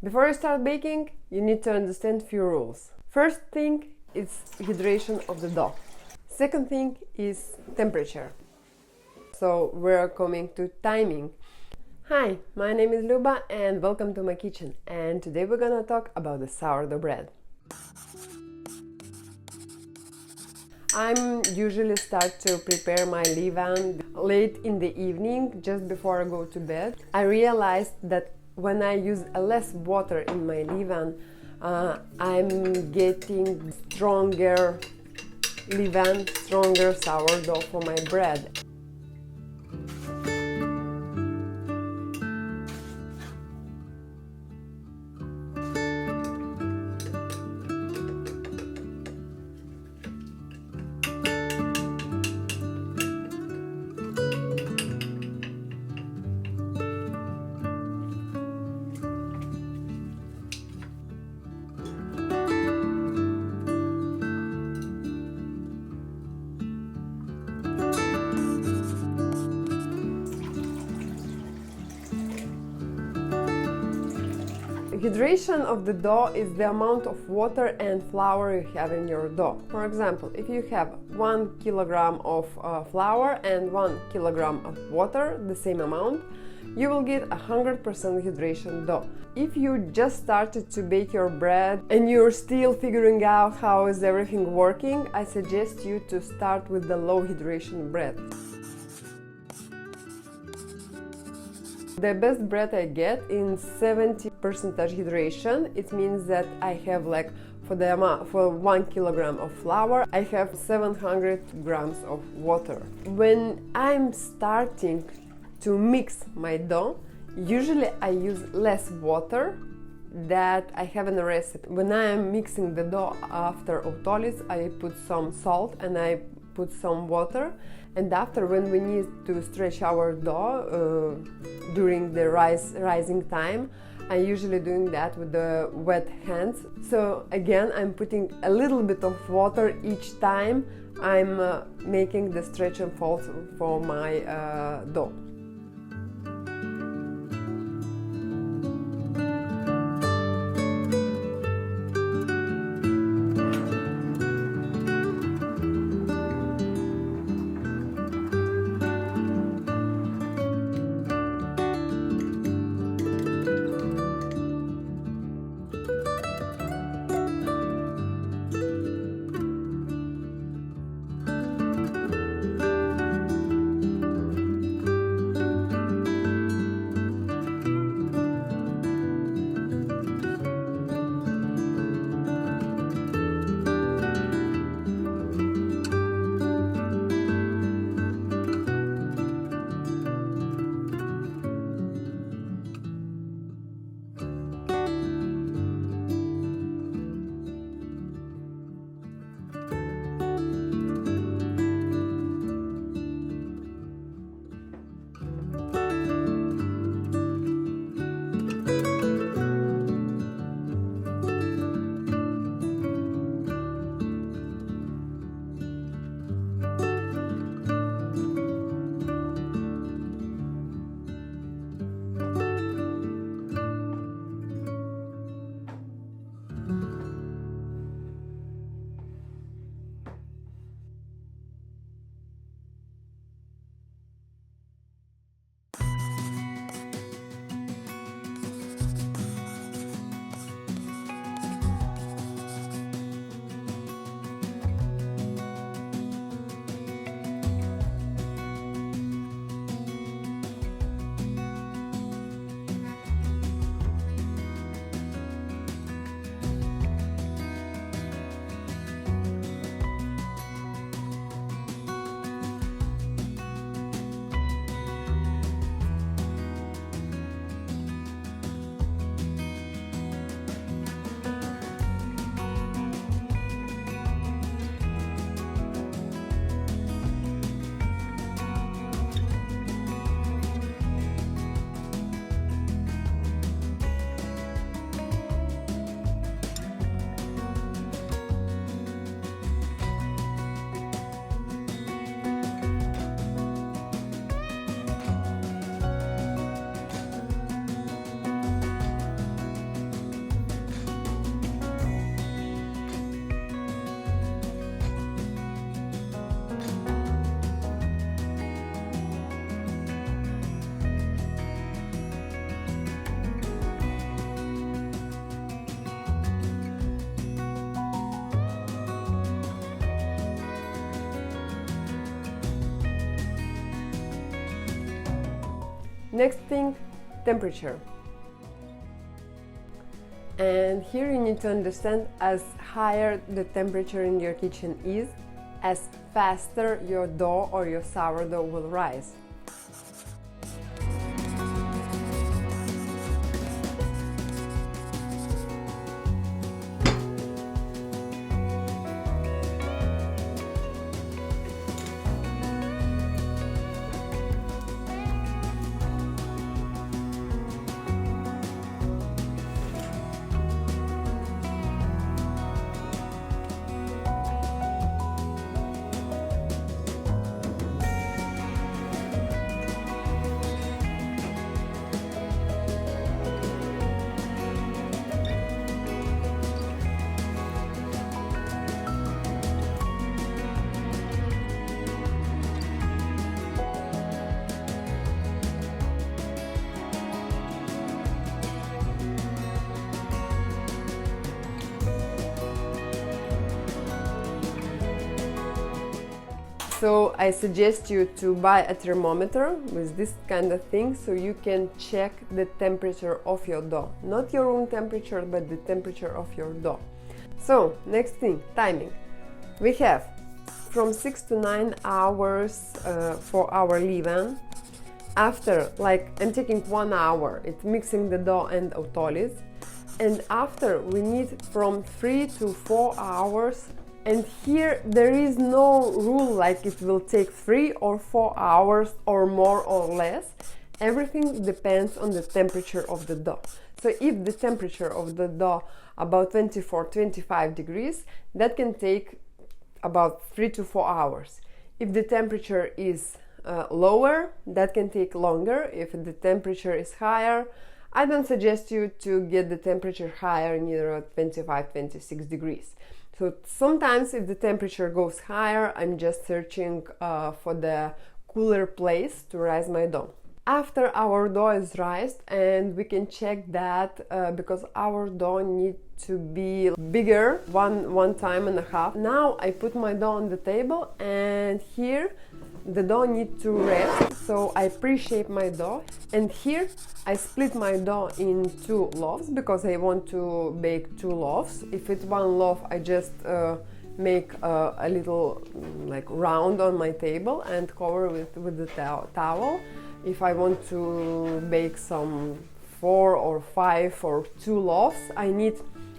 Before you start baking, you need to understand few rules. First thing is hydration of the dough. Second thing is temperature. So we're coming to timing. Hi, my name is Luba and welcome to my kitchen. And today we're gonna talk about the sourdough bread. I'm usually start to prepare my leaven late in the evening, just before I go to bed. I realized that when I use less water in my leaven, I'm getting stronger leaven, stronger sourdough for my bread. Hydration of the dough is the amount of water and flour you have in your dough. For example, if you have 1 kilogram of flour and 1 kilogram of water, the same amount, you will get 100% hydration dough. If you just started to bake your bread and you're still figuring out how is everything working, I suggest you to start with the low hydration bread. The best bread I get in 70% hydration. It means that I have for 1 kilogram of flour, I have 700 grams of water. When I'm starting to mix my dough, usually I use less water that I have in the recipe. When I am mixing the dough after Autolyse, I put some salt and I put some water, and after, when we need to stretch our dough during the rising time, I'm usually doing that with the wet hands. So again, I'm putting a little bit of water each time I'm making the stretch and fold for my dough. Next thing, temperature. And here you need to understand, as higher the temperature in your kitchen is, as faster your dough or your sourdough will rise. So I suggest you to buy a thermometer with this kind of thing, so you can check the temperature of your dough. Not your room temperature, but the temperature of your dough. So next thing, timing. We have from 6 to 9 hours for our leaven. After, like, I'm taking 1 hour, it's mixing the dough and Autolyse. And after, we need from 3 to 4 hours. And here there is no rule like it will take 3 or 4 hours or more or less. Everything depends on the temperature of the dough. So if the temperature of the dough about 24-25 degrees, that can take about 3 to 4 hours. If the temperature is lower, that can take longer. If the temperature is higher, I don't suggest you to get the temperature higher, near at 25-26 degrees. So sometimes if the temperature goes higher, I'm just searching for the cooler place to rise my dough. After our dough is raised, and we can check that because our dough needs to be bigger one time and a half. Now I put my dough on the table, and here the dough needs to rest, so I pre-shape my dough. And here I split my dough in 2 loaves because I want to bake 2 loaves. If it's 1 loaf, I just make a little like round on my table and cover with the towel. If I want to bake some 4 or 5 or 2 loaves,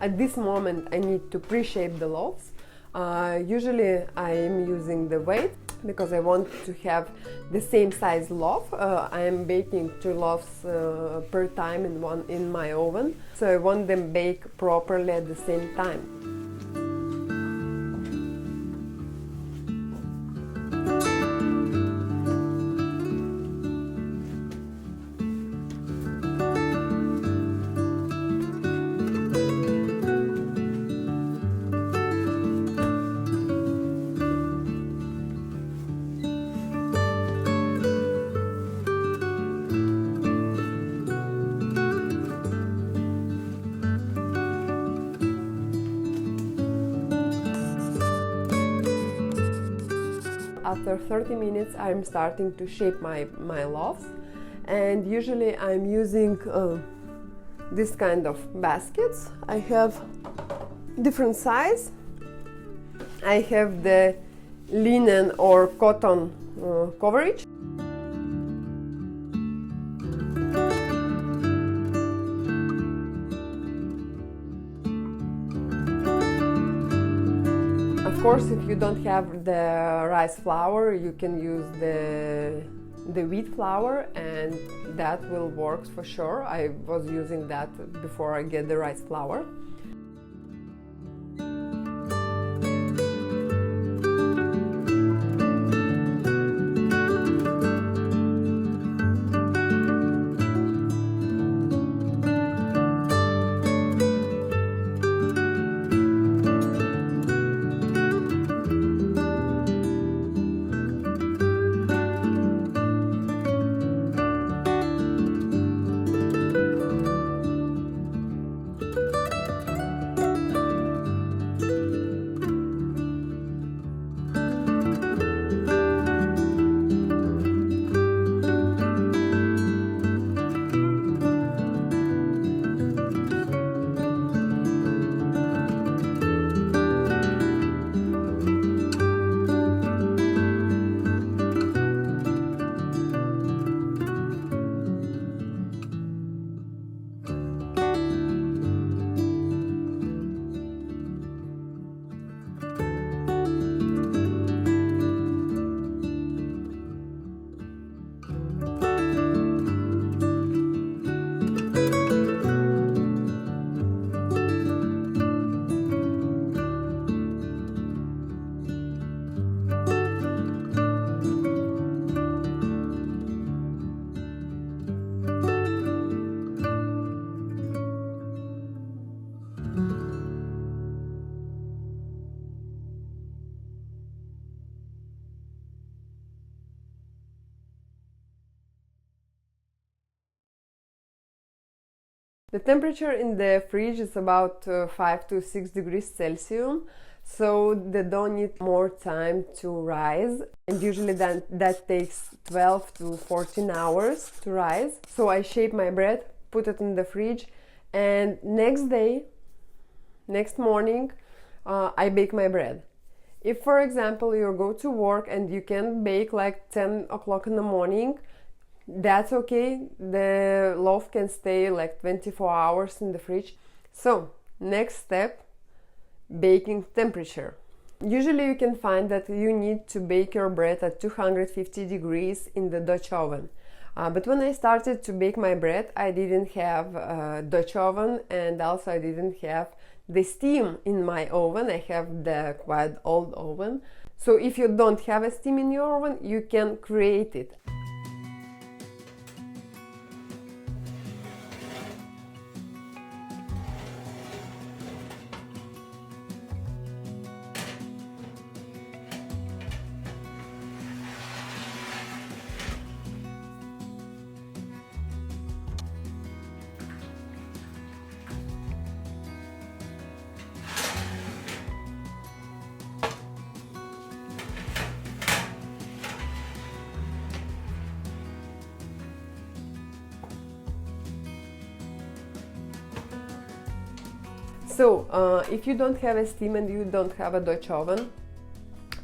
at this moment I need to pre-shape the loaves. Usually I am using the weight because I want to have the same size loaf. I am baking 2 loaves per time in my oven, so I want them bake properly at the same time. After 30 minutes, I'm starting to shape my loaves, and usually I'm using this kind of baskets. I have different size. I have the linen or cotton coverage. Of course, if you don't have the rice flour, you can use the wheat flour, and that will work for sure. I was using that before I get the rice flour. The temperature in the fridge is about 5 to 6 degrees Celsius, so the dough needs more time to rise, and usually that takes 12 to 14 hours to rise. So I shape my bread, put it in the fridge, and next morning, I bake my bread. If, for example, you go to work and you can bake like 10 o'clock in the morning, that's okay. The loaf can stay like 24 hours in the fridge. So, next step, baking temperature. Usually you can find that you need to bake your bread at 250 degrees in the Dutch oven. But when I started to bake my bread, I didn't have a Dutch oven, and also I didn't have the steam in my oven. I have the quite old oven. So if you don't have a steam in your oven, you can create it. So, if you don't have a steam and you don't have a Dutch oven,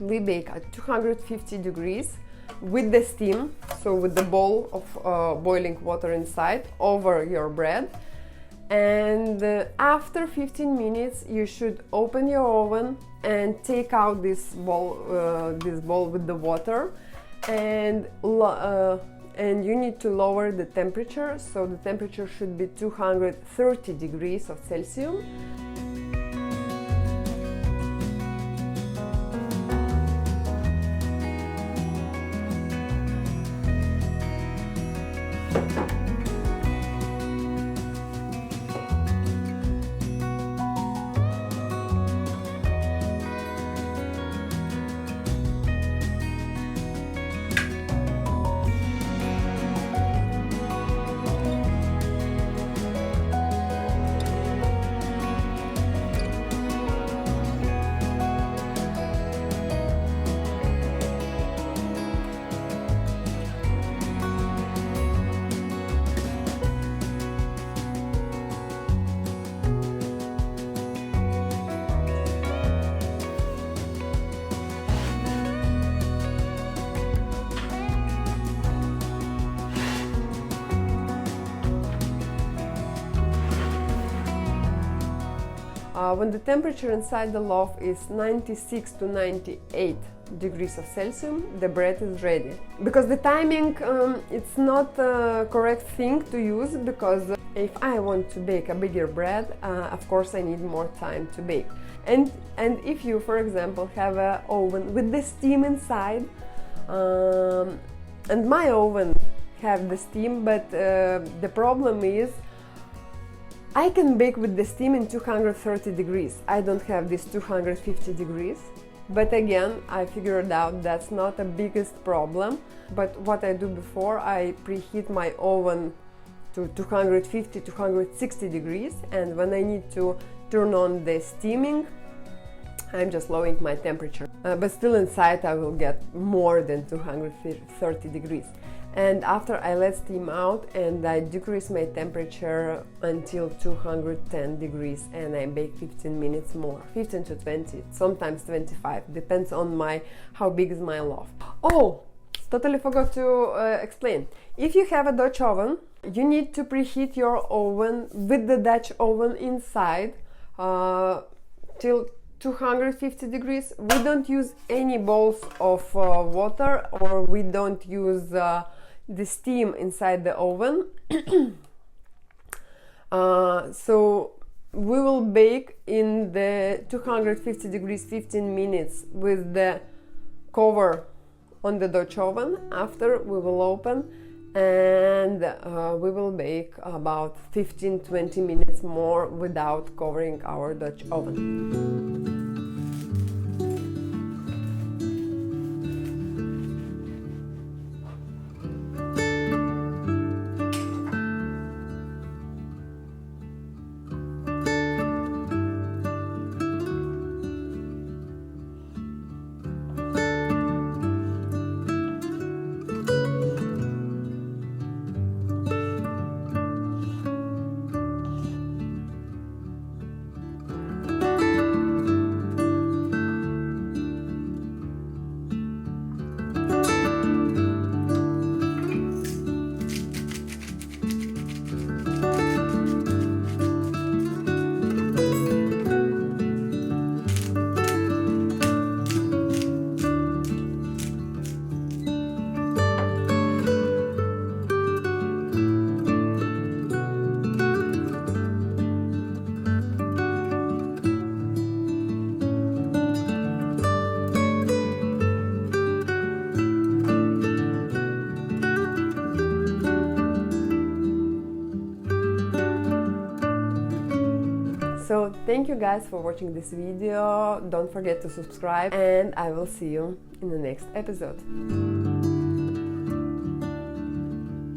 we bake at 250 degrees with the steam, so with the bowl of boiling water inside over your bread. And after 15 minutes, you should open your oven and take out this bowl with the water, and you need to lower the temperature, so the temperature should be 230 degrees of Celsius. When the temperature inside the loaf is 96 to 98 degrees of Celsius, the bread is ready. Because the timing, it's not a correct thing to use, because if I want to bake a bigger bread, of course I need more time to bake. And if you, for example, have an oven with the steam inside, and my oven have the steam, but the problem is I can bake with the steam in 230 degrees. I don't have this 250 degrees. But again, I figured out that's not the biggest problem. But what I do before, I preheat my oven to 250, 260 degrees. And when I need to turn on the steaming, I'm just lowering my temperature. But still inside I will get more than 230 degrees. And after I let steam out, and I decrease my temperature until 210 degrees, and I bake 15 minutes more, 15 to 20, sometimes 25, depends on how big is my loaf. Oh, totally forgot to explain. If you have a Dutch oven, you need to preheat your oven with the Dutch oven inside till 250 degrees. We don't use any bowls of water, or we don't use the steam inside the oven. So we will bake in the 250 degrees 15 minutes with the cover on the Dutch oven. After, we will open, and we will bake about 15-20 minutes more without covering our Dutch oven. So thank you guys for watching this video. Don't forget to subscribe, and I will see you in the next episode.